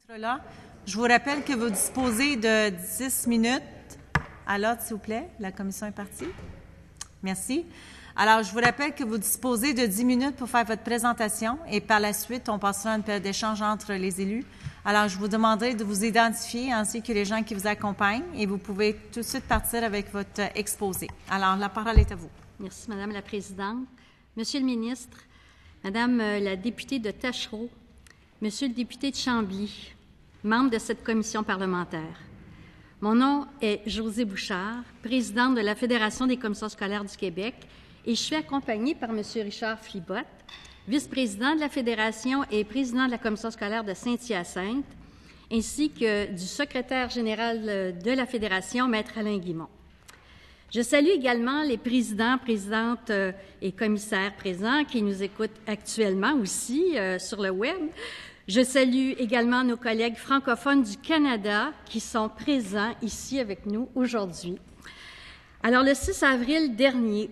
Là, je vous rappelle que vous disposez de 10 minutes. À l'ordre, s'il vous plaît. La commission est partie. Merci. Alors, je vous rappelle que vous disposez de 10 minutes pour faire votre présentation et par la suite, on passera à une période d'échange entre les élus. Alors, je vous demanderai de vous identifier ainsi que les gens qui vous accompagnent et vous pouvez tout de suite partir avec votre exposé. Alors, la parole est à vous. Merci, Madame la Présidente. Monsieur le ministre, Madame la députée de Taschereau, Monsieur le député de Chambly, membre de cette commission parlementaire. Mon nom est Josée Bouchard, présidente de la Fédération des commissions scolaires du Québec, et je suis accompagnée par M. Richard Flibotte, vice-président de la Fédération et président de la commission scolaire de Saint-Hyacinthe, ainsi que du secrétaire général de la Fédération, Maître Alain Guimond. Je salue également les présidents, présidentes et commissaires présents qui nous écoutent actuellement aussi sur le web. Je salue également nos collègues francophones du Canada qui sont présents ici avec nous aujourd'hui. Alors, le 6 avril dernier,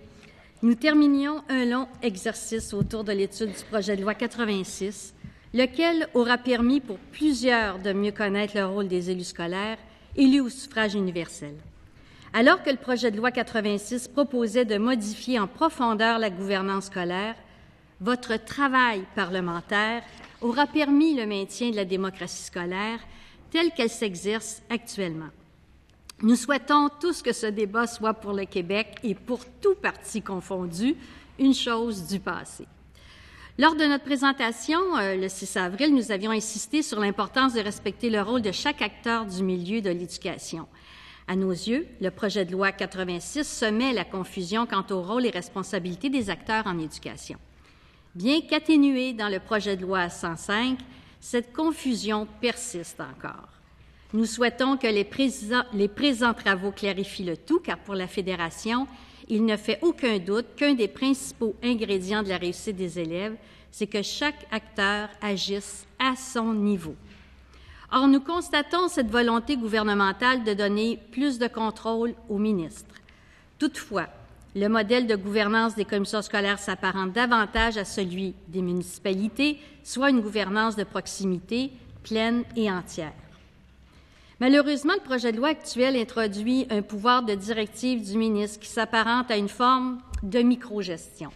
nous terminions un long exercice autour de l'étude du projet de loi 86, lequel aura permis pour plusieurs de mieux connaître le rôle des élus scolaires élus au suffrage universel. Alors que le projet de loi 86 proposait de modifier en profondeur la gouvernance scolaire, votre travail parlementaire aura permis le maintien de la démocratie scolaire telle qu'elle s'exerce actuellement. Nous souhaitons tous que ce débat soit pour le Québec et pour tout parti confondu une chose du passé. Lors de notre présentation, le 6 avril, nous avions insisté sur l'importance de respecter le rôle de chaque acteur du milieu de l'éducation. À nos yeux, le projet de loi 86 semait la confusion quant au rôle et responsabilités des acteurs en éducation. Bien qu'atténuée dans le projet de loi 105, cette confusion persiste encore. Nous souhaitons que les présents travaux clarifient le tout, car pour la Fédération, il ne fait aucun doute qu'un des principaux ingrédients de la réussite des élèves, c'est que chaque acteur agisse à son niveau. Or, nous constatons cette volonté gouvernementale de donner plus de contrôle aux ministres. Toutefois, le modèle de gouvernance des commissions scolaires s'apparente davantage à celui des municipalités, soit une gouvernance de proximité pleine et entière. Malheureusement, le projet de loi actuel introduit un pouvoir de directive du ministre qui s'apparente à une forme de microgestion.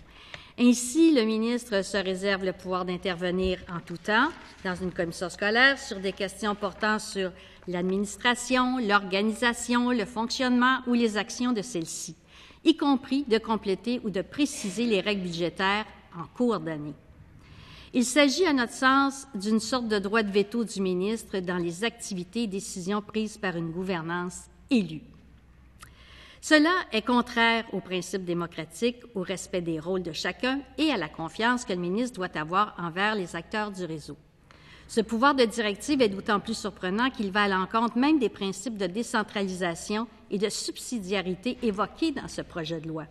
Ainsi, le ministre se réserve le pouvoir d'intervenir en tout temps dans une commission scolaire sur des questions portant sur l'administration, l'organisation, le fonctionnement ou les actions de celle-ci, y compris de compléter ou de préciser les règles budgétaires en cours d'année. Il s'agit, à notre sens, d'une sorte de droit de veto du ministre dans les activités et décisions prises par une gouvernance élue. Cela est contraire aux principes démocratiques, au respect des rôles de chacun et à la confiance que le ministre doit avoir envers les acteurs du réseau. Ce pouvoir de directive est d'autant plus surprenant qu'il va à l'encontre même des principes de décentralisation et de subsidiarité évoqués dans ce projet de loi.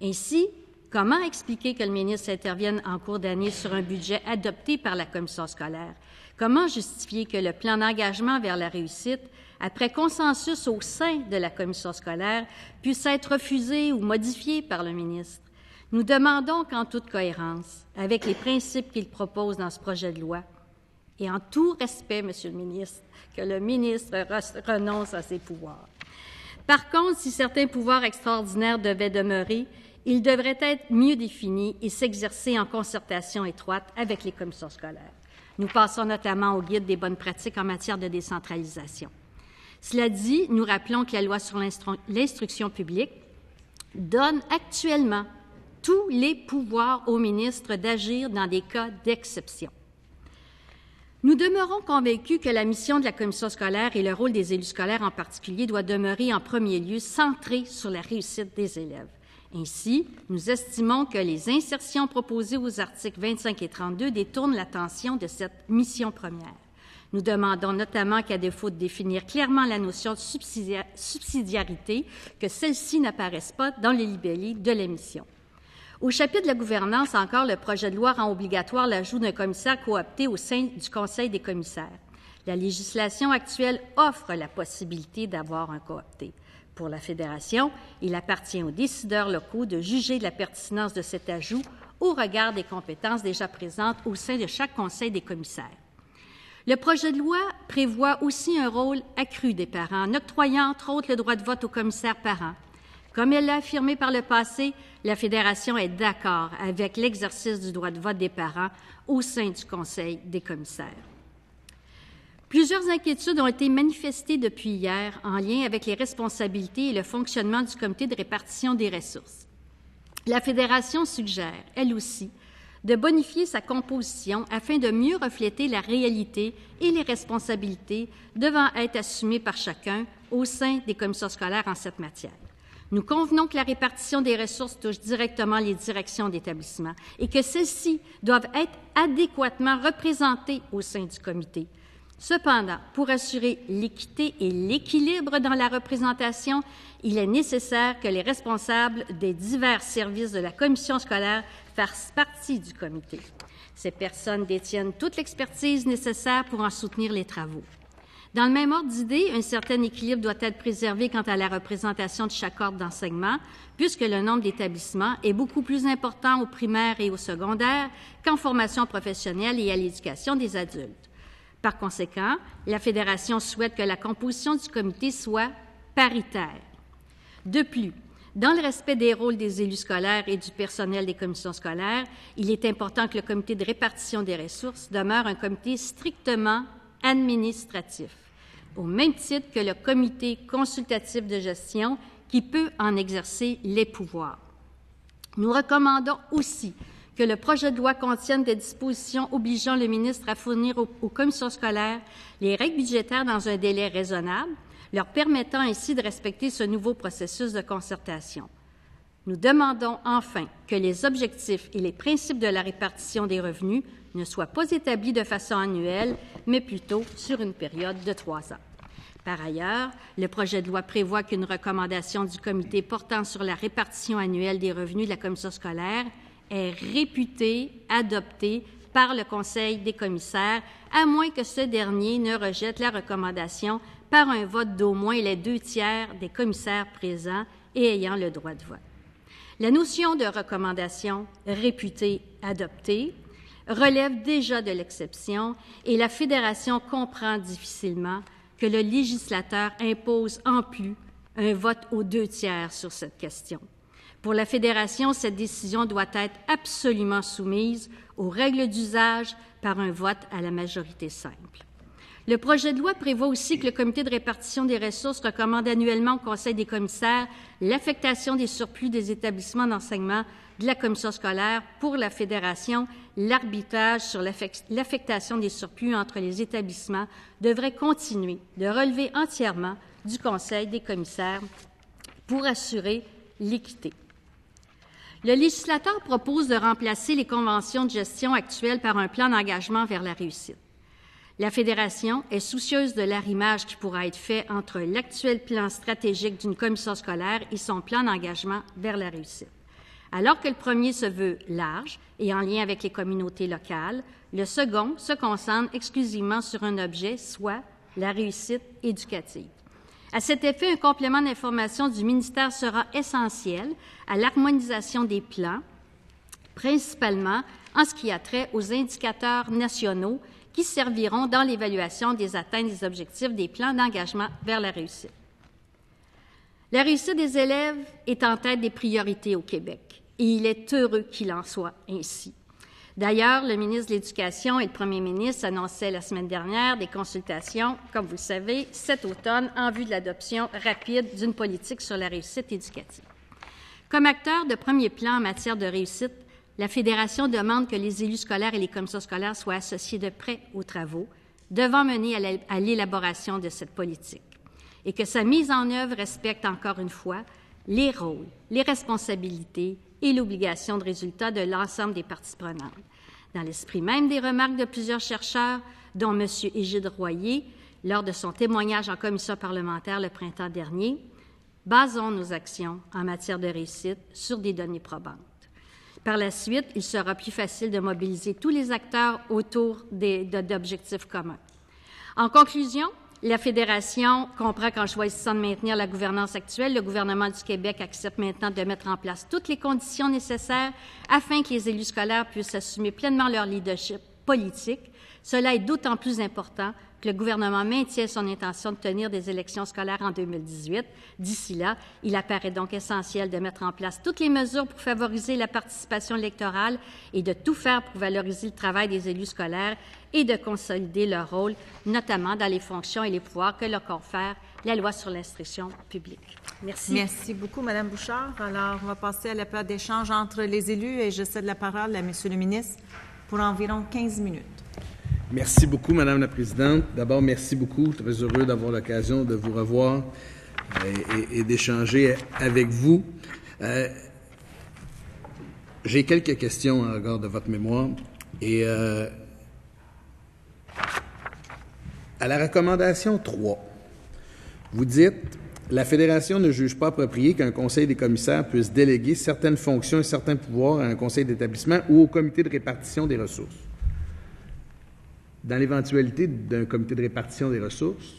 Ainsi, comment expliquer que le ministre intervienne en cours d'année sur un budget adopté par la commission scolaire? Comment justifier que le plan d'engagement vers la réussite, après consensus au sein de la commission scolaire, puisse être refusé ou modifié par le ministre? Nous demandons qu'en toute cohérence, avec les principes qu'il propose dans ce projet de loi, et en tout respect, Monsieur le ministre, que le ministre renonce à ses pouvoirs. Par contre, si certains pouvoirs extraordinaires devaient demeurer, ils devraient être mieux définis et s'exercer en concertation étroite avec les commissions scolaires. Nous passons notamment au guide des bonnes pratiques en matière de décentralisation. Cela dit, nous rappelons que la loi sur l'instruction publique donne actuellement tous les pouvoirs au ministre d'agir dans des cas d'exception. Nous demeurons convaincus que la mission de la commission scolaire et le rôle des élus scolaires en particulier doit demeurer en premier lieu centré sur la réussite des élèves. Ainsi, nous estimons que les insertions proposées aux articles 25 et 32 détournent l'attention de cette mission première. Nous demandons notamment qu'à défaut de définir clairement la notion de subsidiarité, que celle-ci n'apparaisse pas dans les libellés de la mission. Au chapitre de la gouvernance, encore, le projet de loi rend obligatoire l'ajout d'un commissaire coopté au sein du Conseil des commissaires. La législation actuelle offre la possibilité d'avoir un coopté. Pour la Fédération, il appartient aux décideurs locaux de juger de la pertinence de cet ajout au regard des compétences déjà présentes au sein de chaque Conseil des commissaires. Le projet de loi prévoit aussi un rôle accru des parents, en octroyant entre autres le droit de vote aux commissaires parents. Comme elle l'a affirmé par le passé, la Fédération est d'accord avec l'exercice du droit de vote des parents au sein du Conseil des commissaires. Plusieurs inquiétudes ont été manifestées depuis hier en lien avec les responsabilités et le fonctionnement du comité de répartition des ressources. La Fédération suggère, elle aussi, de bonifier sa composition afin de mieux refléter la réalité et les responsabilités devant être assumées par chacun au sein des commissions scolaires en cette matière. Nous convenons que la répartition des ressources touche directement les directions d'établissement et que celles-ci doivent être adéquatement représentées au sein du comité. Cependant, pour assurer l'équité et l'équilibre dans la représentation, il est nécessaire que les responsables des divers services de la commission scolaire fassent partie du comité. Ces personnes détiennent toute l'expertise nécessaire pour en soutenir les travaux. Dans le même ordre d'idée, un certain équilibre doit être préservé quant à la représentation de chaque ordre d'enseignement, puisque le nombre d'établissements est beaucoup plus important au primaire et au secondaire qu'en formation professionnelle et à l'éducation des adultes. Par conséquent, la Fédération souhaite que la composition du comité soit paritaire. De plus, dans le respect des rôles des élus scolaires et du personnel des commissions scolaires, il est important que le comité de répartition des ressources demeure un comité strictement administratif, au même titre que le comité consultatif de gestion qui peut en exercer les pouvoirs. Nous recommandons aussi que le projet de loi contienne des dispositions obligeant le ministre à fournir aux commissions scolaires les règles budgétaires dans un délai raisonnable, leur permettant ainsi de respecter ce nouveau processus de concertation. Nous demandons enfin que les objectifs et les principes de la répartition des revenus ne soient pas établis de façon annuelle, mais plutôt sur une période de 3 ans. Par ailleurs, le projet de loi prévoit qu'une recommandation du comité portant sur la répartition annuelle des revenus de la commission scolaire est réputée adoptée par le Conseil des commissaires, à moins que ce dernier ne rejette la recommandation par un vote d'au moins les 2/3 des commissaires présents et ayant le droit de vote. La notion de recommandation réputée adoptée relève déjà de l'exception et la Fédération comprend difficilement que le législateur impose en plus un vote aux 2/3 sur cette question. Pour la Fédération, cette décision doit être absolument soumise aux règles d'usage par un vote à la majorité simple. Le projet de loi prévoit aussi que le comité de répartition des ressources recommande annuellement au Conseil des commissaires l'affectation des surplus des établissements d'enseignement de la commission scolaire. Pour la Fédération, l'arbitrage sur l'affectation des surplus entre les établissements devrait continuer de relever entièrement du Conseil des commissaires pour assurer l'équité. Le législateur propose de remplacer les conventions de gestion actuelles par un plan d'engagement vers la réussite. La Fédération est soucieuse de l'arrimage qui pourra être fait entre l'actuel plan stratégique d'une commission scolaire et son plan d'engagement vers la réussite. Alors que le premier se veut large et en lien avec les communautés locales, le second se concentre exclusivement sur un objet, soit la réussite éducative. À cet effet, un complément d'information du ministère sera essentiel à l'harmonisation des plans, principalement en ce qui a trait aux indicateurs nationaux qui serviront dans l'évaluation des atteintes des objectifs des plans d'engagement vers la réussite. La réussite des élèves est en tête des priorités au Québec et il est heureux qu'il en soit ainsi. D'ailleurs, le ministre de l'Éducation et le premier ministre annonçaient la semaine dernière des consultations, comme vous le savez, cet automne, en vue de l'adoption rapide d'une politique sur la réussite éducative. Comme acteur de premier plan en matière de réussite, la Fédération demande que les élus scolaires et les commissions scolaires soient associés de près aux travaux devant mener à l'élaboration de cette politique et que sa mise en œuvre respecte encore une fois les rôles, les responsabilités et l'obligation de résultat de l'ensemble des parties prenantes. Dans l'esprit même des remarques de plusieurs chercheurs, dont M. Égide Royer, lors de son témoignage en commission parlementaire le printemps dernier, basons nos actions en matière de réussite sur des données probantes. Par la suite, il sera plus facile de mobiliser tous les acteurs autour d'objectifs communs. En conclusion, la Fédération comprend qu'en choisissant de maintenir la gouvernance actuelle, le gouvernement du Québec accepte maintenant de mettre en place toutes les conditions nécessaires afin que les élus scolaires puissent assumer pleinement leur leadership politique Cela est d'autant plus important que le gouvernement maintient son intention de tenir des élections scolaires en 2018. D'ici là, il apparaît donc essentiel de mettre en place toutes les mesures pour favoriser la participation électorale et de tout faire pour valoriser le travail des élus scolaires et de consolider leur rôle, notamment dans les fonctions et les pouvoirs que leur confère la loi sur l'instruction publique. Merci. Merci beaucoup, Mme Bouchard. Alors, on va passer à la période d'échange entre les élus et je cède la parole à M. le ministre pour environ 15 minutes. Merci beaucoup, Madame la Présidente. D'abord, merci beaucoup. Très heureux d'avoir l'occasion de vous revoir et d'échanger avec vous. J'ai quelques questions en regard de votre mémoire. Et à la recommandation 3, vous dites « La Fédération ne juge pas approprié qu'un conseil des commissaires puisse déléguer certaines fonctions et certains pouvoirs à un conseil d'établissement ou au comité de répartition des ressources. » Dans l'éventualité d'un comité de répartition des ressources,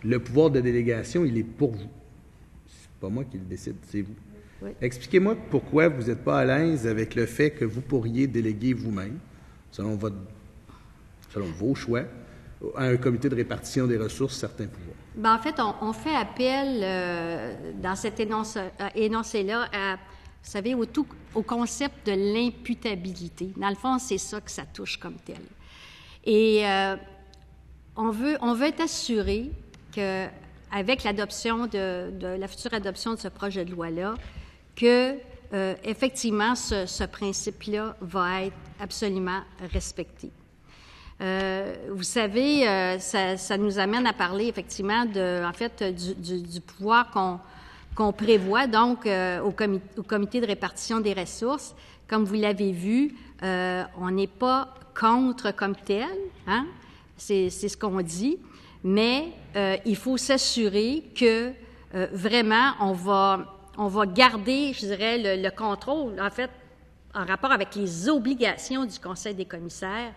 le pouvoir de délégation, il est pour vous. C'est pas moi qui le décide, c'est vous. Oui. Expliquez-moi pourquoi vous n'êtes pas à l'aise avec le fait que vous pourriez déléguer vous-même, selon vos choix, à un comité de répartition des ressources certains pouvoirs. Bien, en fait, on fait appel dans cet énoncé-là à, vous savez, au concept de l'imputabilité. Dans le fond, c'est ça que ça touche comme tel. Et on veut être assuré qu'avec l'adoption de la future adoption de ce projet de loi-là, que effectivement ce principe-là va être absolument respecté. Vous savez, ça nous amène à parler effectivement du pouvoir qu'on prévoit donc au comité de répartition des ressources. Comme vous l'avez vu, on n'est pas contre comme tel, hein? C'est ce qu'on dit, mais il faut s'assurer que vraiment on va garder, je dirais, le contrôle, en fait, en rapport avec les obligations du Conseil des commissaires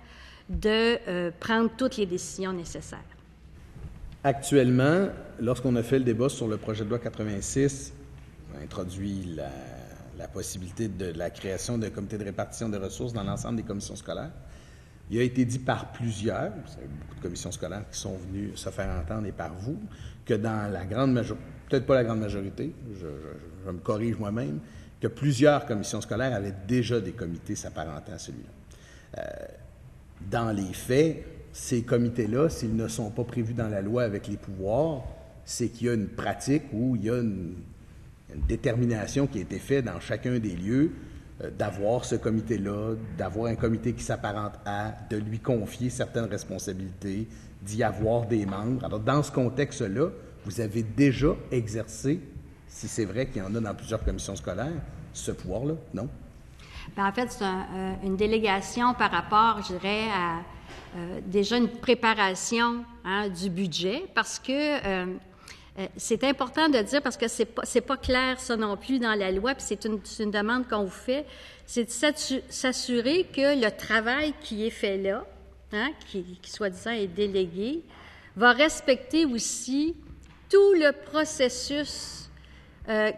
de prendre toutes les décisions nécessaires. Actuellement, lorsqu'on a fait le débat sur le projet de loi 86, on a introduit la possibilité de la création d'un comité de répartition de ressources dans l'ensemble des commissions scolaires. Il a été dit par plusieurs, vous savez, beaucoup de commissions scolaires qui sont venues se faire entendre et par vous, que dans la grande majorité, peut-être pas la grande majorité, je me corrige moi-même, que plusieurs commissions scolaires avaient déjà des comités s'apparentant à celui-là. Dans les faits, ces comités-là, s'ils ne sont pas prévus dans la loi avec les pouvoirs, c'est qu'il y a une pratique où il y a une détermination qui a été faite dans chacun des lieux d'avoir ce comité-là, d'avoir un comité qui s'apparente à, de lui confier certaines responsabilités, d'y avoir des membres. Alors, dans ce contexte-là, vous avez déjà exercé, si c'est vrai qu'il y en a dans plusieurs commissions scolaires, ce pouvoir-là, non? Bien, en fait, c'est une délégation par rapport, je dirais, à déjà une préparation du budget, parce que c'est important de dire, parce que c'est pas clair ça non plus dans la loi, puis c'est une demande qu'on vous fait, c'est de s'assurer que le travail qui est fait là, qui soi-disant est délégué, va respecter aussi tout le processus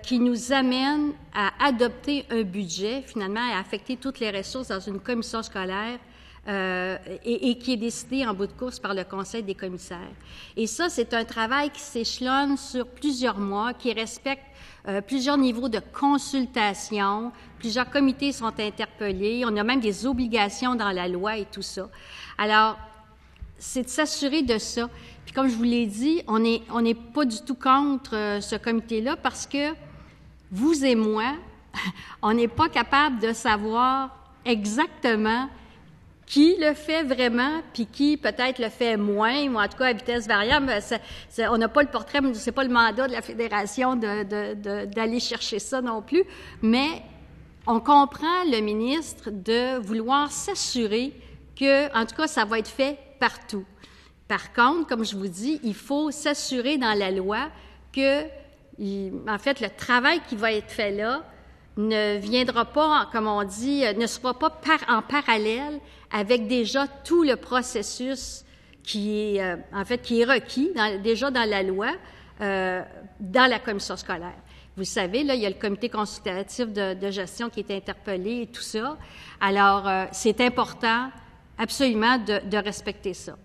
qui nous amène à adopter un budget, finalement, à affecter toutes les ressources dans une commission scolaire et qui est décidé en bout de course par le Conseil des commissaires. Et ça, c'est un travail qui s'échelonne sur plusieurs mois, qui respecte plusieurs niveaux de consultation, plusieurs comités sont interpellés, on a même des obligations dans la loi et tout ça. Alors, c'est de s'assurer de ça. Puis comme je vous l'ai dit, on n'est pas du tout contre ce comité-là parce que vous et moi, on n'est pas capable de savoir exactement qui le fait vraiment, puis qui peut-être le fait moins, ou en tout cas à vitesse variable. On n'a pas le portrait, c'est pas le mandat de la Fédération d'aller chercher ça non plus, mais on comprend le ministre de vouloir s'assurer que, en tout cas, ça va être fait partout. Par contre, comme je vous dis, il faut s'assurer dans la loi que, en fait, le travail qui va être fait là ne viendra pas, comme on dit, ne sera pas en parallèle avec déjà tout le processus qui est, en fait, qui est requis déjà dans la loi, dans la commission scolaire. Vous savez, là, il y a le comité consultatif de gestion qui est interpellé et tout ça. Alors, c'est important absolument de respecter ça.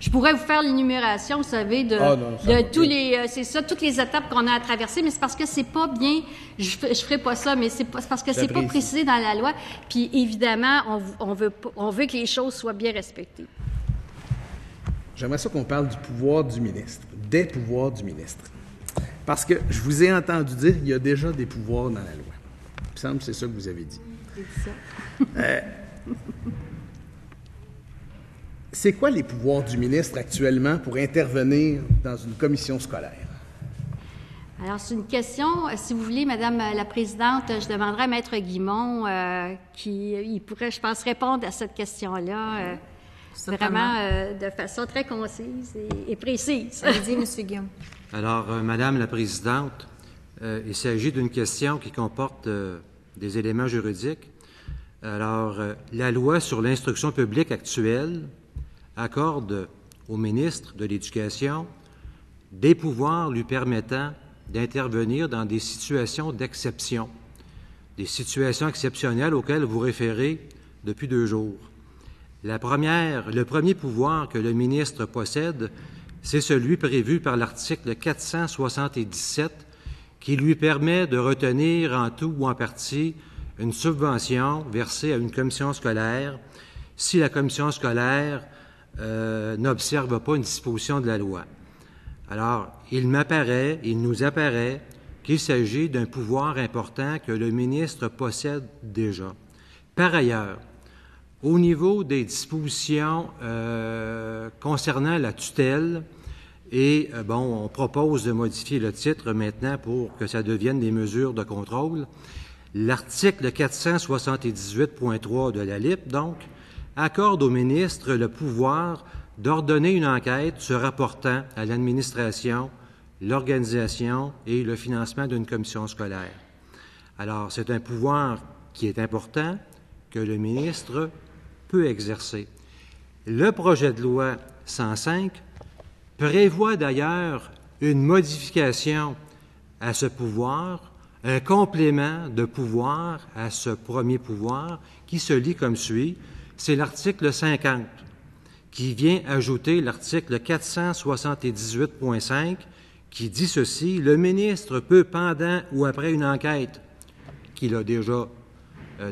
Je pourrais vous faire l'énumération, vous savez, de tous les, c'est ça, toutes les étapes qu'on a à traverser, mais c'est parce que c'est pas bien, je ferai pas ça, mais c'est parce que c'est pas précisé dans la loi, puis évidemment, on veut que les choses soient bien respectées. J'aimerais ça qu'on parle du pouvoir du ministre, des pouvoirs du ministre. Parce que je vous ai entendu dire qu'il y a déjà des pouvoirs dans la loi. Il me semble que c'est ça que vous avez dit. J'ai dit ça. C'est quoi les pouvoirs du ministre actuellement pour intervenir dans une commission scolaire? Alors, c'est une question, si vous voulez, Madame la Présidente, je demanderai à Maître Guimond il pourrait, je pense, répondre à cette question-là vraiment de façon très concise et précise. Allez-y, M. Guillaume. Alors, Madame la Présidente, il s'agit d'une question qui comporte des éléments juridiques. Alors, la loi sur l'instruction publique actuelle accorde au ministre de l'Éducation des pouvoirs lui permettant d'intervenir dans des situations d'exception, des situations exceptionnelles auxquelles vous référez depuis 2 jours. Le premier pouvoir que le ministre possède, c'est celui prévu par l'article 477 qui lui permet de retenir en tout ou en partie une subvention versée à une commission scolaire si la commission scolaire n'observe pas une disposition de la loi. Alors, il nous apparaît qu'il s'agit d'un pouvoir important que le ministre possède déjà. Par ailleurs, au niveau des dispositions concernant la tutelle, on propose de modifier le titre maintenant pour que ça devienne des mesures de contrôle. L'article 478.3 de la LIP, donc, accorde au ministre le pouvoir d'ordonner une enquête se rapportant à l'administration, l'organisation et le financement d'une commission scolaire. Alors, c'est un pouvoir qui est important, que le ministre peut exercer. Le projet de loi 105 prévoit d'ailleurs une modification à ce pouvoir, un complément de pouvoir à ce premier pouvoir qui se lit comme suit. C'est l'article 50 qui vient ajouter l'article 478.5 qui dit ceci: le ministre peut, pendant ou après une enquête qu'il a déjà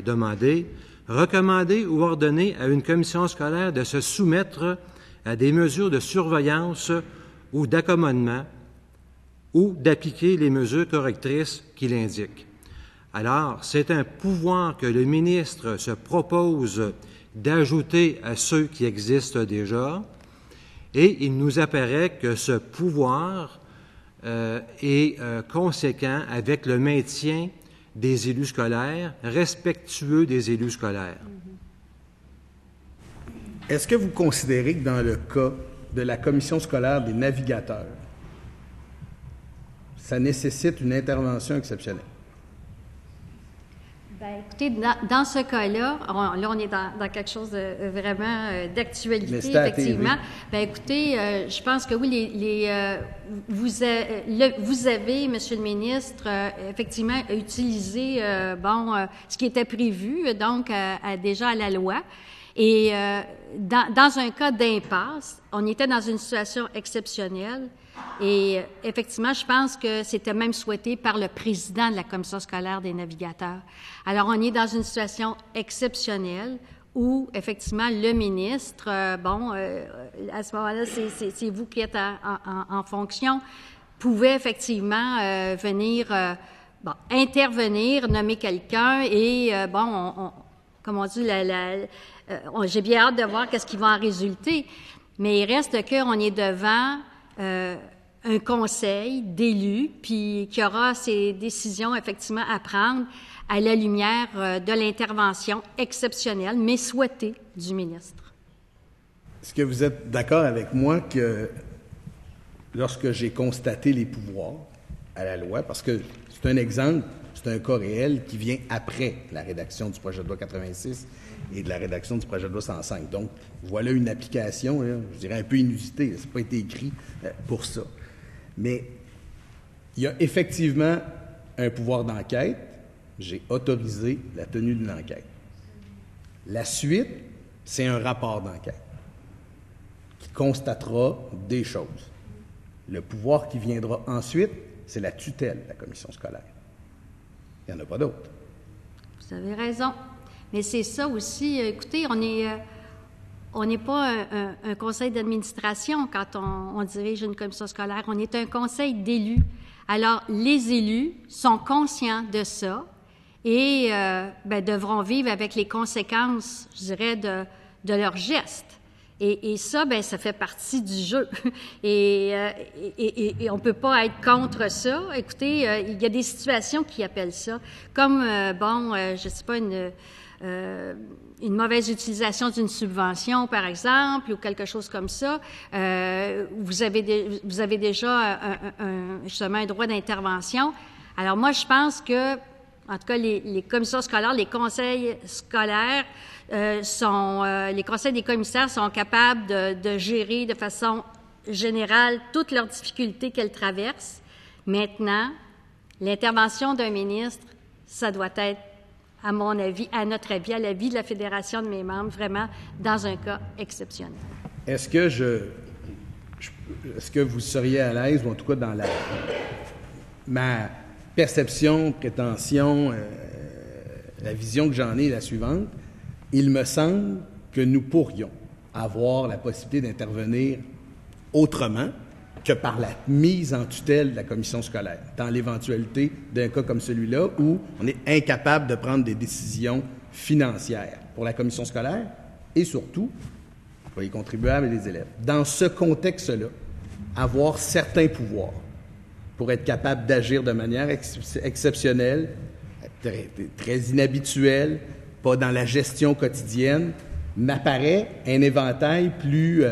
demandée, recommander ou ordonner à une commission scolaire de se soumettre à des mesures de surveillance ou d'accommodement ou d'appliquer les mesures correctrices qu'il indique. Alors, c'est un pouvoir que le ministre se propose d'ajouter à ceux qui existent déjà, et il nous apparaît que ce pouvoir est conséquent avec le maintien des élus scolaires, respectueux des élus scolaires. Est-ce que vous considérez que dans le cas de la commission scolaire des navigateurs, ça nécessite une intervention exceptionnelle? Bien, écoutez, dans ce cas-là, on est dans quelque chose de vraiment d'actualité, effectivement. Bien, écoutez, je pense que oui, vous avez, Monsieur le ministre, effectivement, utilisé ce qui était prévu, donc, déjà à la loi. Et dans un cas d'impasse, on était dans une situation exceptionnelle. Et effectivement, je pense que c'était même souhaité par le président de la Commission scolaire des navigateurs. Alors, on est dans une situation exceptionnelle où, effectivement, le ministre, à ce moment-là, c'est vous qui êtes en fonction, pouvait effectivement intervenir, nommer quelqu'un et, comme on dit, j'ai bien hâte de voir qu'est-ce qui va en résulter. Mais il reste qu'on est devant un conseil d'élus, puis qui aura ses décisions effectivement à prendre à la lumière de l'intervention exceptionnelle, mais souhaitée du ministre. Est-ce que vous êtes d'accord avec moi que lorsque j'ai constaté les pouvoirs à la loi, parce que c'est un exemple, c'est un cas réel qui vient après la rédaction du projet de loi 86 et de la rédaction du projet de loi 105. Donc, voilà une application, là, je dirais un peu inusitée, ça n'a pas été écrit pour ça. Mais il y a effectivement un pouvoir d'enquête. J'ai autorisé la tenue d'une enquête. La suite, c'est un rapport d'enquête qui constatera des choses. Le pouvoir qui viendra ensuite, c'est la tutelle de la commission scolaire. Il n'y en a pas d'autre. Vous avez raison. Mais c'est ça aussi. Écoutez, on n'est pas un conseil d'administration quand on dirige une commission scolaire. On est un conseil d'élus. Alors, les élus sont conscients de ça et devront vivre avec les conséquences, je dirais, de leurs gestes. Et ça, ça fait partie du jeu. Et on ne peut pas être contre ça. Écoutez, il y a des situations qui appellent ça. Comme, je ne sais pas, une mauvaise utilisation d'une subvention, par exemple, ou quelque chose comme ça. Vous avez déjà justement un droit d'intervention. Alors moi, je pense que, en tout cas, les commissions scolaires, les conseils scolaires, les conseils des commissaires sont capables de gérer de façon générale toutes leurs difficultés qu'elles traversent. Maintenant, l'intervention d'un ministre, ça doit être, à mon avis, à notre avis, à l'avis de la Fédération de mes membres, vraiment dans un cas exceptionnel. Est-ce que vous seriez à l'aise, ou en tout cas dans ma perception, prétention, la vision que j'en ai est la suivante. Il me semble que nous pourrions avoir la possibilité d'intervenir autrement que par la mise en tutelle de la commission scolaire, dans l'éventualité d'un cas comme celui-là où on est incapable de prendre des décisions financières pour la commission scolaire et surtout pour les contribuables et les élèves. Dans ce contexte-là, avoir certains pouvoirs pour être capable d'agir de manière exceptionnelle, très inhabituelle, pas dans la gestion quotidienne, m'apparaît un éventail plus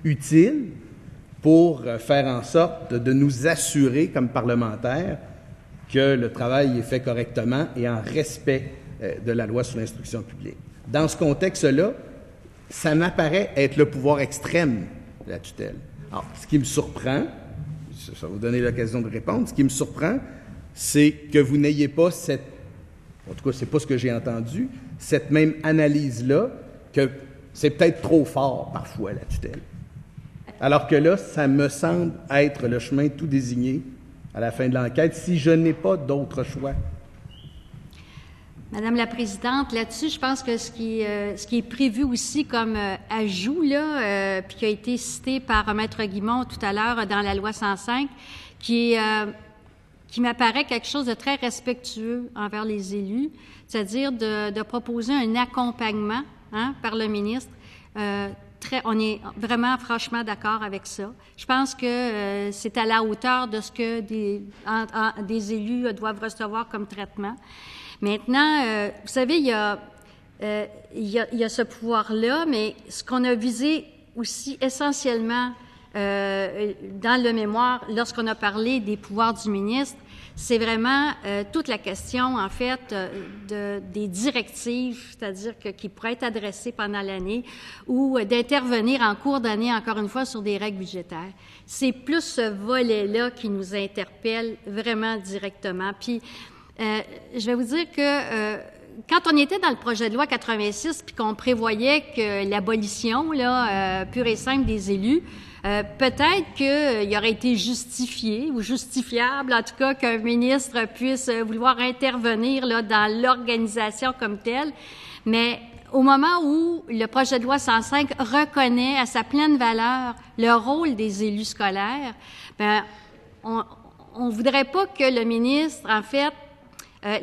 utile pour faire en sorte de nous assurer, comme parlementaires, que le travail est fait correctement et en respect de la loi sur l'instruction publique. Dans ce contexte-là, ça m'apparaît être le pouvoir extrême de la tutelle. Alors, ce qui me surprend, ça va vous donner l'occasion de répondre, ce qui me surprend, c'est que vous n'ayez pas en tout cas, c'est pas ce que j'ai entendu, cette même analyse-là, que c'est peut-être trop fort parfois, la tutelle. Alors que là, ça me semble être le chemin tout désigné à la fin de l'enquête, si je n'ai pas d'autre choix. Madame la Présidente, là-dessus, je pense que ce qui est prévu aussi comme ajout, là, puis qui a été cité par Maître Guimond tout à l'heure dans la loi 105, qui m'apparaît quelque chose de très respectueux envers les élus, c'est-à-dire de proposer un accompagnement par le ministre. On est vraiment franchement d'accord avec ça. Je pense que c'est à la hauteur de ce que des élus doivent recevoir comme traitement. Maintenant, vous savez, il y a ce pouvoir-là, mais ce qu'on a visé aussi essentiellement dans le mémoire, lorsqu'on a parlé des pouvoirs du ministre, c'est vraiment toute la question, en fait, des directives, c'est-à-dire qui pourraient être adressées pendant l'année ou d'intervenir en cours d'année, encore une fois, sur des règles budgétaires. C'est plus ce volet-là qui nous interpelle vraiment directement. Puis, je vais vous dire que quand on était dans le projet de loi 86 puis qu'on prévoyait que l'abolition pure et simple des élus, peut-être qu'il aurait été justifié ou justifiable, en tout cas, qu'un ministre puisse vouloir intervenir là, dans l'organisation comme telle, mais au moment où le projet de loi 105 reconnaît à sa pleine valeur le rôle des élus scolaires, on voudrait pas que le ministre, en fait,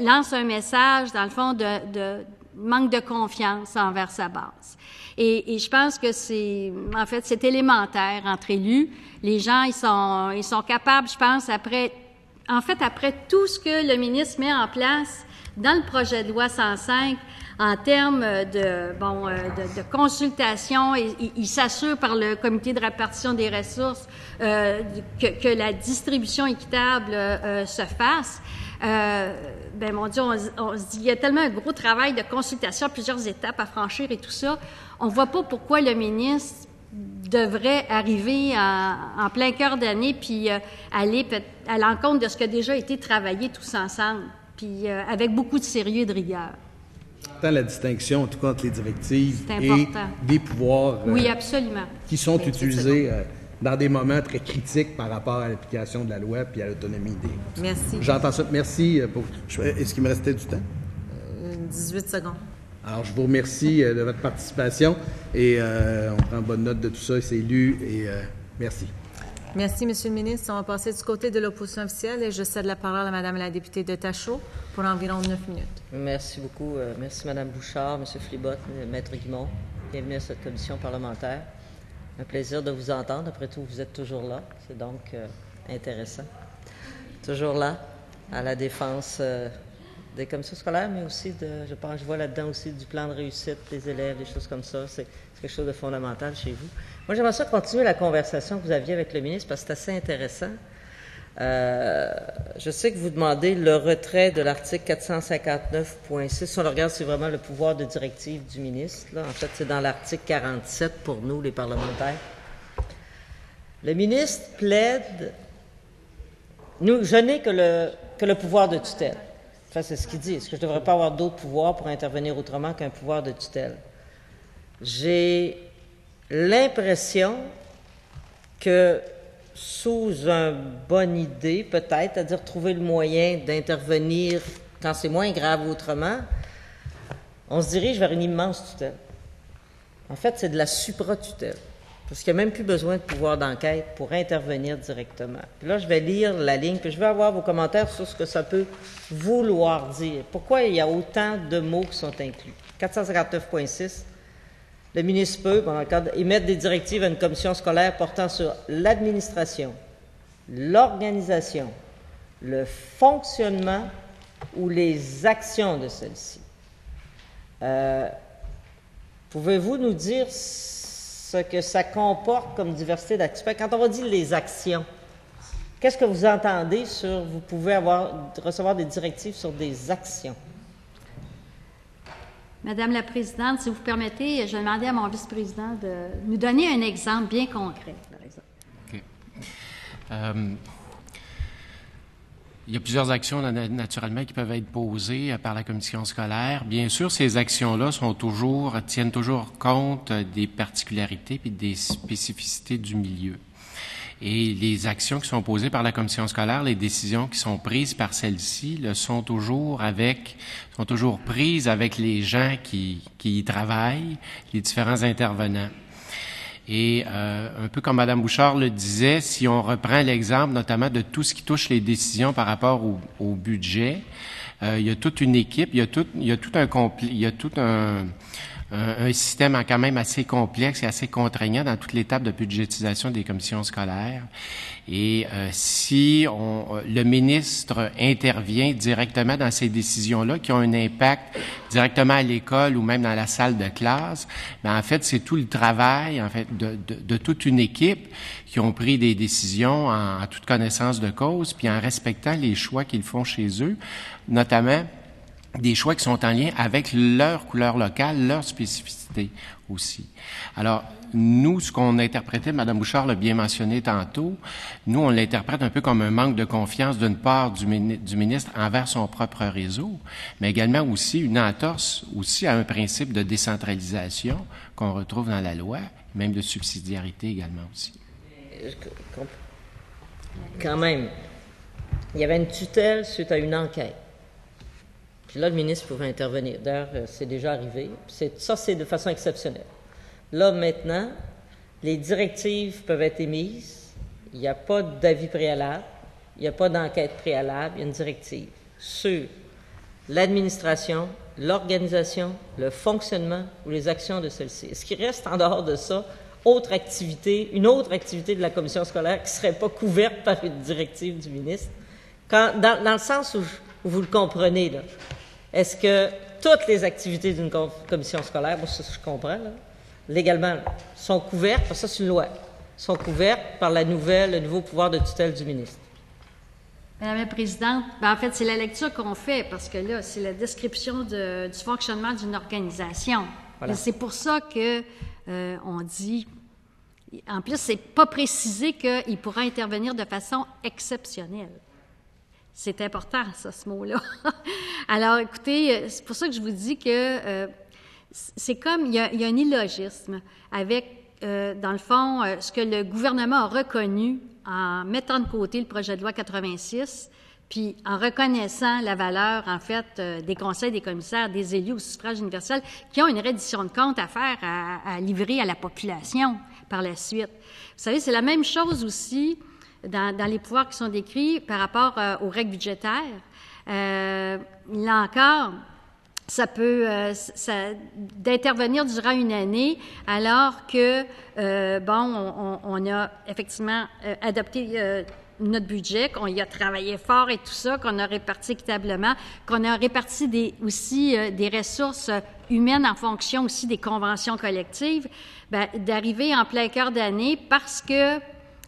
lance un message, dans le fond, de manque de confiance envers sa base. Et je pense que c'est élémentaire entre élus. Les gens, ils sont capables, je pense, après tout ce que le ministre met en place dans le projet de loi 105, en termes de consultation, il s'assure par le comité de répartition des ressources que la distribution équitable se fasse. Mon Dieu, on se dit, il y a tellement un gros travail de consultation, plusieurs étapes à franchir et tout ça. On ne voit pas pourquoi le ministre devrait arriver en plein cœur d'année puis aller à l'encontre de ce qui a déjà été travaillé tous ensemble, puis avec beaucoup de sérieux et de rigueur. important la distinction, en tout cas, entre les directives et des pouvoirs oui, absolument. Qui sont utilisés dans des moments très critiques par rapport à l'application de la loi puis à l'autonomie des... Merci. J'entends ça. Merci. Est-ce qu'il me restait du temps? 18 secondes. Alors, je vous remercie de votre participation et on prend bonne note de tout ça. C'est lu et merci. Merci, M. le ministre. On va passer du côté de l'opposition officielle et je cède la parole à Mme la députée de Tachereau pour environ 9 minutes. Merci beaucoup. Merci, Mme Bouchard, M. Flibot, Maître Guimond. Bienvenue à cette commission parlementaire. Un plaisir de vous entendre. Après tout, vous êtes toujours là. C'est donc intéressant. Toujours là, à la défense des commissions scolaires, mais aussi, je pense, je vois là-dedans aussi du plan de réussite des élèves, des choses comme ça. C'est quelque chose de fondamental chez vous. Moi, j'aimerais ça continuer la conversation que vous aviez avec le ministre parce que c'est assez intéressant. Je sais que vous demandez le retrait de l'article 459.6. Si on le regarde, c'est vraiment le pouvoir de directive du ministre. Là. En fait, c'est dans l'article 47 pour nous, les parlementaires. Le ministre plaide... je n'ai que le pouvoir de tutelle. Enfin, c'est ce qu'il dit. Est-ce que je ne devrais pas avoir d'autres pouvoirs pour intervenir autrement qu'un pouvoir de tutelle? J'ai l'impression que sous une bonne idée, peut-être, c'est-à-dire trouver le moyen d'intervenir quand c'est moins grave autrement, on se dirige vers une immense tutelle. En fait, c'est de la supra-tutelle, parce qu'il n'y a même plus besoin de pouvoir d'enquête pour intervenir directement. Puis là, je vais lire la ligne, puis je vais avoir vos commentaires sur ce que ça peut vouloir dire. Pourquoi il y a autant de mots qui sont inclus? 459.6. Le ministre peut, dans le cadre, émettre des directives à une commission scolaire portant sur l'administration, l'organisation, le fonctionnement ou les actions de celle-ci. Pouvez-vous nous dire ce que ça comporte comme diversité d'aspects? Quand on va dire les actions, qu'est-ce que vous entendez sur vous pouvez recevoir des directives sur des actions? Madame la Présidente, si vous permettez, je vais demander à mon vice-président de nous donner un exemple bien concret, par exemple. OK. Il y a plusieurs actions, naturellement, qui peuvent être posées par la commission scolaire. Bien sûr, ces actions-là tiennent toujours compte des particularités et des spécificités du milieu. Et les actions qui sont posées par la commission scolaire, les décisions qui sont prises par celle-ci, sont toujours prises avec les gens qui y travaillent, les différents intervenants. Et un peu comme Mme Bouchard le disait, si on reprend l'exemple notamment de tout ce qui touche les décisions par rapport au budget, il y a toute une équipe, il y a tout un système quand même assez complexe et assez contraignant dans toute l'étape de budgétisation des commissions scolaires. Et si le ministre intervient directement dans ces décisions-là, qui ont un impact directement à l'école ou même dans la salle de classe, ben en fait, c'est tout le travail en fait de toute une équipe qui ont pris des décisions en toute connaissance de cause, puis en respectant les choix qu'ils font chez eux, notamment des choix qui sont en lien avec leur couleur locale, leur spécificité aussi. Alors, nous, ce qu'on interprétait, Mme Bouchard l'a bien mentionné tantôt, nous, on l'interprète un peu comme un manque de confiance d'une part du ministre envers son propre réseau, mais également aussi une entorse aussi à un principe de décentralisation qu'on retrouve dans la loi, même de subsidiarité également aussi. Quand même, il y avait une tutelle suite à une enquête. Puis là, le ministre pouvait intervenir. D'ailleurs, c'est déjà arrivé. Ça, c'est de façon exceptionnelle. Là, maintenant, les directives peuvent être émises. Il n'y a pas d'avis préalable. Il n'y a pas d'enquête préalable. Il y a une directive sur l'administration, l'organisation, le fonctionnement ou les actions de celle-ci. Est-ce qu'il reste en dehors de ça une autre activité de la commission scolaire qui ne serait pas couverte par une directive du ministre? Dans le sens où vous le comprenez, là. Est-ce que toutes les activités d'une commission scolaire, moi, ça, je comprends, là, légalement, sont couvertes, parce que ça, c'est une loi, sont couvertes par le nouveau pouvoir de tutelle du ministre? Madame la Présidente, en fait, c'est la lecture qu'on fait, parce que là, c'est la description du fonctionnement d'une organisation. Voilà. C'est pour ça que on dit... En plus, c'est pas précisé qu'il pourra intervenir de façon exceptionnelle. C'est important, ça, ce mot-là. Alors, écoutez, c'est pour ça que je vous dis que c'est comme, il y a un illogisme avec, dans le fond, ce que le gouvernement a reconnu en mettant de côté le projet de loi 86, puis en reconnaissant la valeur, en fait, des conseils, des commissaires, des élus au suffrage universel, qui ont une reddition de comptes à faire, à livrer à la population par la suite. Vous savez, c'est la même chose aussi dans les pouvoirs qui sont décrits par rapport aux règles budgétaires. Là encore, ça peut d'intervenir durant une année, alors que on a effectivement adopté notre budget, qu'on y a travaillé fort et tout ça, qu'on a réparti équitablement, qu'on a réparti aussi des ressources humaines en fonction aussi des conventions collectives, d'arriver en plein cœur d'année parce que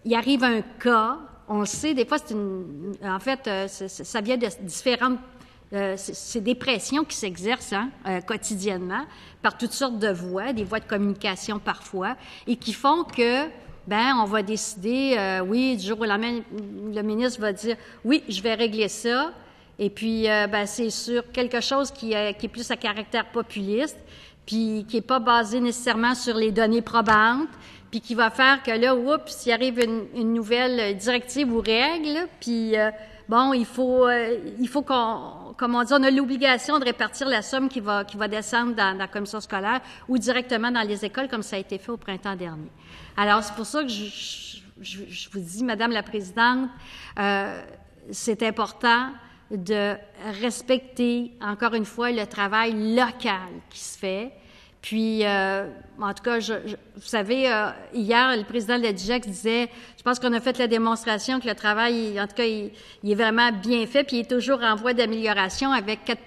il arrive un cas, on le sait, des fois, ça vient de différentes... c'est des pressions qui s'exercent quotidiennement par toutes sortes de voies, des voies de communication parfois, et qui font que, on va décider, oui, du jour au lendemain, le ministre va dire, oui, je vais régler ça, et puis, c'est sur quelque chose qui est plus à caractère populiste, puis qui n'est pas basé nécessairement sur les données probantes, puis qui va faire que là, oups, s'il arrive une nouvelle directive ou règle, puis il faut qu'on, comme on dit, on a l'obligation de répartir la somme qui va descendre dans la commission scolaire ou directement dans les écoles, comme ça a été fait au printemps dernier. Alors, c'est pour ça que je vous dis, Madame la Présidente, c'est important de respecter, encore une fois, le travail local qui se fait. Puis, en tout cas, vous savez, hier, le président de la DGEC disait, je pense qu'on a fait la démonstration que le travail, en tout cas, il est vraiment bien fait, puis il est toujours en voie d'amélioration avec 4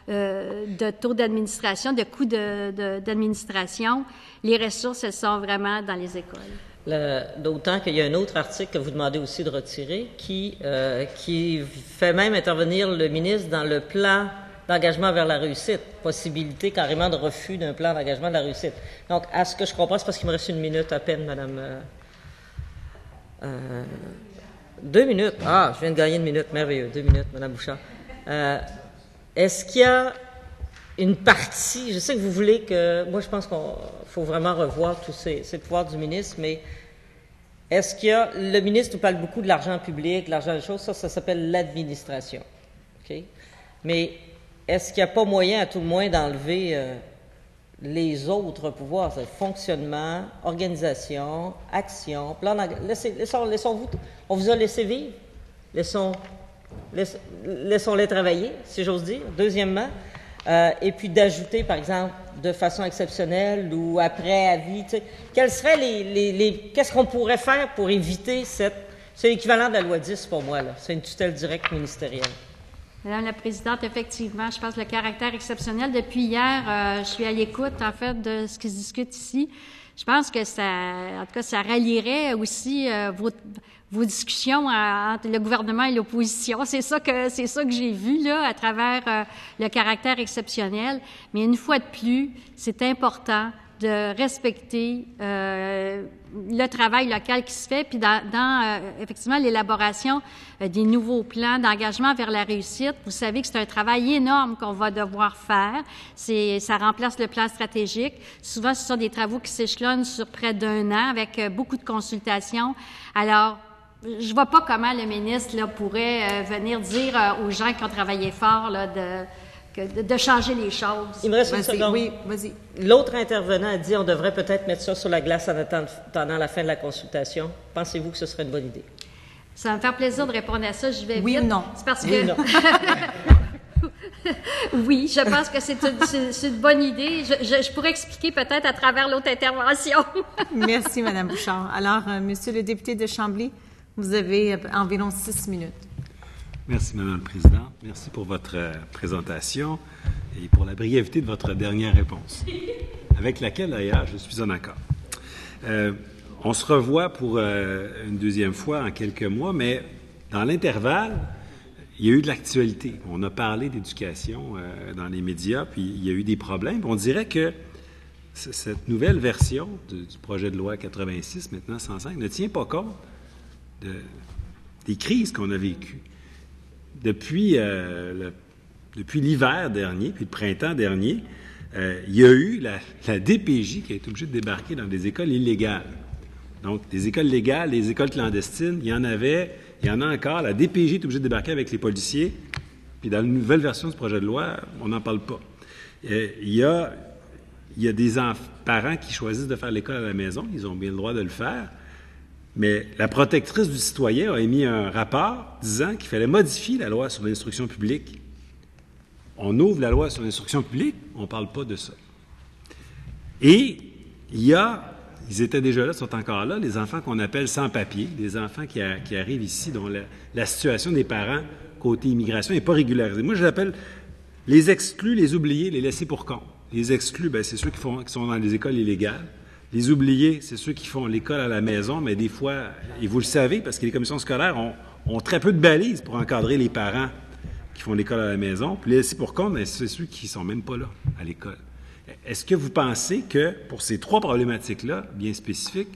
de taux d'administration, de coûts d'administration. Les ressources, elles sont vraiment dans les écoles. D'autant qu'il y a un autre article que vous demandez aussi de retirer qui fait même intervenir le ministre dans le plan d'engagement vers la réussite, possibilité carrément de refus d'un plan d'engagement de la réussite. Donc, à ce que je comprends, c'est parce qu'il me reste 1 minute à peine, Madame. 2 minutes. Ah, je viens de gagner 1 minute. Merveilleux. 2 minutes, Madame Bouchard. Est-ce qu'il y a une partie, je sais que vous voulez que, moi je pense qu'il faut vraiment revoir tous ces pouvoirs du ministre, mais est-ce qu'il y a, le ministre nous parle beaucoup de l'argent public, de l'argent des choses, ça s'appelle l'administration. OK? Mais est-ce qu'il n'y a pas moyen, à tout le moins, d'enlever les autres pouvoirs, c'est fonctionnement, organisation, action, plan laissons-vous, on vous a laissé vivre, laissons-les travailler, si j'ose dire. Deuxièmement, et puis d'ajouter, par exemple, de façon exceptionnelle ou après avis, tu sais, quels seraient qu'est-ce qu'on pourrait faire pour éviter c'est l'équivalent de la loi 10 pour moi, là. C'est une tutelle directe ministérielle. Madame la Présidente, effectivement, je pense que le caractère exceptionnel, depuis hier, je suis à l'écoute, en fait, de ce qui se discute ici. Je pense que en tout cas, ça rallierait aussi vos discussions entre le gouvernement et l'opposition. C'est ça que j'ai vu, là, à travers le caractère exceptionnel. Mais une fois de plus, c'est important de respecter le travail local qui se fait, puis dans effectivement l'élaboration des nouveaux plans d'engagement vers la réussite. Vous savez que c'est un travail énorme qu'on va devoir faire. Ça remplace le plan stratégique. Souvent, ce sont des travaux qui s'échelonnent sur près d'1 an avec beaucoup de consultations. Alors, je vois pas comment le ministre là, pourrait venir dire aux gens qui ont travaillé fort là, de changer les choses. Il me reste une seconde. Oui, vas-y. L'autre intervenant a dit on devrait peut-être mettre ça sur la glace en attendant la fin de la consultation. Pensez-vous que ce serait une bonne idée? Ça va me faire plaisir de répondre à ça. Je vais oui vite. Ou non? C'est parce oui que... ou non? Oui, je pense que c'est une bonne idée. Je pourrais expliquer peut-être à travers l'autre intervention. Merci, Mme Bouchard. Alors, Monsieur le député de Chambly, vous avez environ 6 minutes. Merci, Mme la Présidente. Merci pour votre présentation et pour la brièveté de votre dernière réponse, avec laquelle, d'ailleurs, je suis en accord. On se revoit pour une deuxième fois en quelques mois, mais dans l'intervalle, il y a eu de l'actualité. On a parlé d'éducation dans les médias, puis il y a eu des problèmes. On dirait que cette nouvelle version du projet de loi 86, maintenant 105, ne tient pas compte des crises qu'on a vécues. depuis l'hiver dernier, puis le printemps dernier, il y a eu la DPJ qui a été obligée de débarquer dans des écoles illégales. Donc, des écoles légales, des écoles clandestines, il y en a encore. La DPJ est obligée de débarquer avec les policiers. Puis dans la nouvelle version du projet de loi, on n'en parle pas. Il y a des parents qui choisissent de faire l'école à la maison. Ils ont bien le droit de le faire. Mais la protectrice du citoyen a émis un rapport disant qu'il fallait modifier la loi sur l'instruction publique. On ouvre la loi sur l'instruction publique, on ne parle pas de ça. Et ils étaient déjà là, sont encore là, les enfants qu'on appelle sans-papiers, des enfants qui arrivent ici, dont la situation des parents côté immigration n'est pas régularisée. Moi, je l'appelle les exclus, les oubliés, les laissés pour compte. Les exclus, c'est ceux qui sont dans les écoles illégales. Les oubliés, c'est ceux qui font l'école à la maison, mais des fois, et vous le savez, parce que les commissions scolaires ont très peu de balises pour encadrer les parents qui font l'école à la maison. Puis les laissés pour compte, c'est ceux qui ne sont même pas là à l'école. Est-ce que vous pensez que, pour ces trois problématiques-là, bien spécifiques,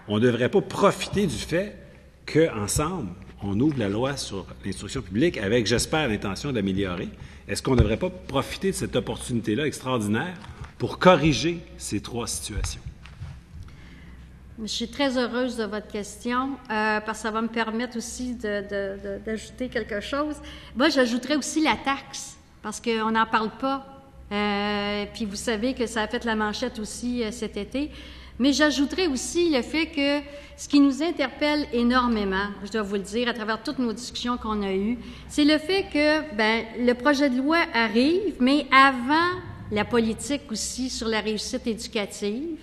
on ne devrait pas profiter du fait qu'ensemble, on ouvre la loi sur l'instruction publique avec, j'espère, l'intention de l'améliorer? Est-ce qu'on ne devrait pas profiter de cette opportunité-là extraordinaire pour corriger ces trois situations? Je suis très heureuse de votre question parce que ça va me permettre aussi d'ajouter quelque chose. Moi, j'ajouterais aussi la taxe parce qu'on n'en parle pas. Puis vous savez que ça a fait la manchette aussi cet été. Mais j'ajouterais aussi le fait que ce qui nous interpelle énormément, je dois vous le dire, à travers toutes nos discussions qu'on a eues, c'est le fait que le projet de loi arrive, mais avant la politique aussi sur la réussite éducative,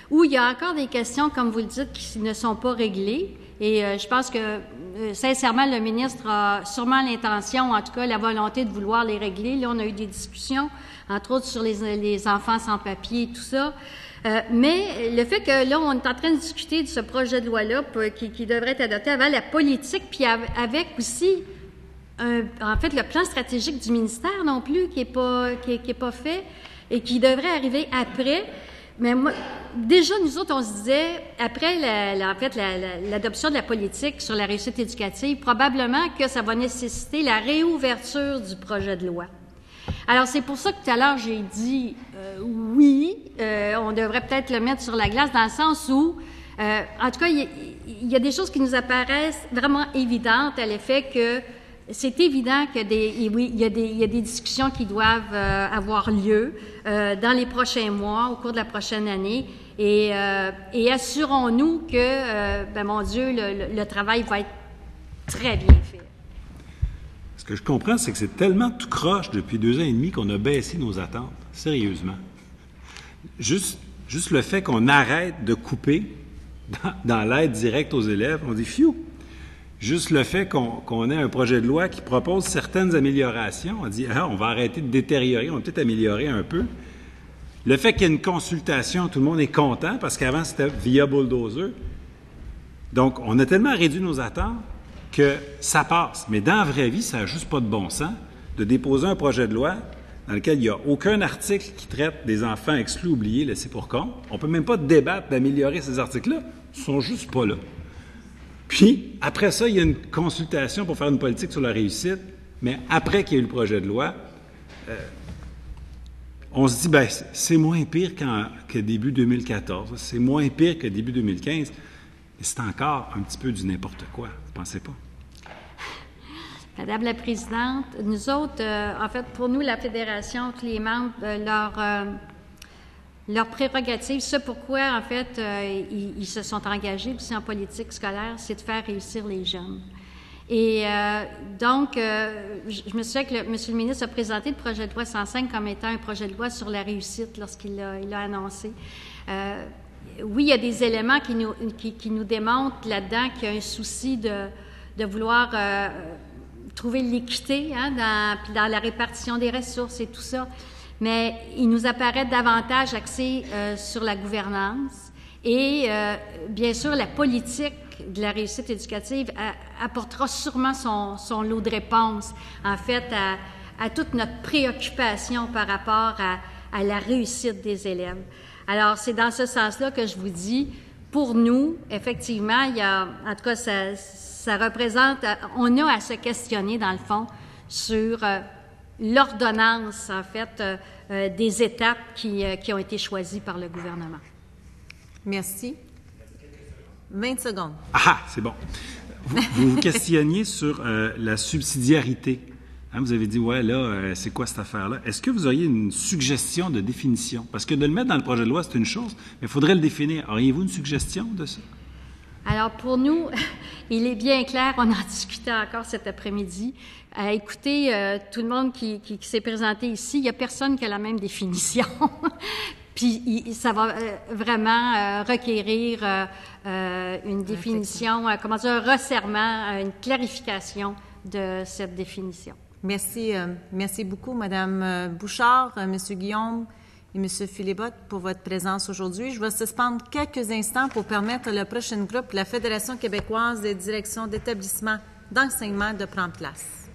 où il y a encore des questions, comme vous le dites, qui ne sont pas réglées. Et je pense que, sincèrement, le ministre a sûrement l'intention, en tout cas la volonté de vouloir les régler. Là, on a eu des discussions, entre autres sur les enfants sans papier et tout ça. Mais le fait que là, on est en train de discuter de ce projet de loi-là qui devrait être adopté avant la politique, puis avec aussi, en fait, le plan stratégique du ministère non plus qui est pas fait et qui devrait arriver après. Mais moi, déjà, nous autres, on se disait, après l'adoption de la politique sur la réussite éducative, probablement que ça va nécessiter la réouverture du projet de loi. Alors, c'est pour ça que tout à l'heure, j'ai dit oui, on devrait peut-être le mettre sur la glace dans le sens où, en tout cas, il y a des choses qui nous apparaissent vraiment évidentes à l'effet que c'est évident qu'il y a des discussions qui doivent avoir lieu dans les prochains mois, au cours de la prochaine année, et assurons-nous que, mon Dieu, le travail va être très bien fait. Ce que je comprends, c'est que c'est tellement tout croche depuis 2 ans et demi qu'on a baissé nos attentes, sérieusement. Juste le fait qu'on arrête de couper dans l'aide directe aux élèves, on dit « fiou ». Juste le fait qu'on ait un projet de loi qui propose certaines améliorations, on dit on va arrêter de détériorer, on va peut-être améliorer un peu. Le fait qu'il y ait une consultation, tout le monde est content parce qu'avant c'était via bulldozer. Donc on a tellement réduit nos attentes que ça passe. Mais dans la vraie vie, ça n'a juste pas de bon sens de déposer un projet de loi dans lequel il n'y a aucun article qui traite des enfants exclus, oubliés, laissés pour compte. On ne peut même pas débattre d'améliorer ces articles-là. Ils ne sont juste pas là. Puis, après ça, il y a une consultation pour faire une politique sur la réussite, mais après qu'il y ait eu le projet de loi, on se dit, c'est moins pire que début 2014, c'est moins pire que début 2015, mais c'est encore un petit peu du n'importe quoi, vous ne pensez pas? Madame la Présidente, nous autres, en fait, pour nous, la Fédération, tous les membres, leur prérogative, c'est pourquoi, en fait, ils se sont engagés aussi en politique scolaire, c'est de faire réussir les jeunes. Et donc, je me souviens que M. le ministre a présenté le projet de loi 105 comme étant un projet de loi sur la réussite lorsqu'il l'a annoncé. Oui, il y a des éléments qui nous démontrent là-dedans qu'il y a un souci de vouloir trouver l'équité dans la répartition des ressources et tout ça. Mais il nous apparaît davantage axé sur la gouvernance et, bien sûr, la politique de la réussite éducative apportera sûrement son lot de réponses, en fait, à toute notre préoccupation par rapport à la réussite des élèves. Alors, c'est dans ce sens-là que je vous dis, pour nous, effectivement, il y a, en tout cas, ça représente, on a à se questionner, dans le fond, sur l'ordonnance, en fait, des étapes qui ont été choisies par le gouvernement. Merci. 20 secondes. Ah, c'est bon. Vous vous questionniez sur la subsidiarité. Hein, vous avez dit, ouais, là, c'est quoi cette affaire-là? Est-ce que vous auriez une suggestion de définition? Parce que de le mettre dans le projet de loi, c'est une chose, mais il faudrait le définir. Auriez-vous une suggestion de ça? Alors, pour nous, il est bien clair, on en discutait encore cet après-midi. Écoutez, tout le monde qui s'est présenté ici, il n'y a personne qui a la même définition. Puis, ça va vraiment requérir une définition, un resserrement, une clarification de cette définition. Merci, merci beaucoup, Mme Bouchard, M. Guillaume et M. Philibot, pour votre présence aujourd'hui. Je vais suspendre quelques instants pour permettre le prochain groupe, la Fédération québécoise des directions d'établissements d'enseignement, de prendre place.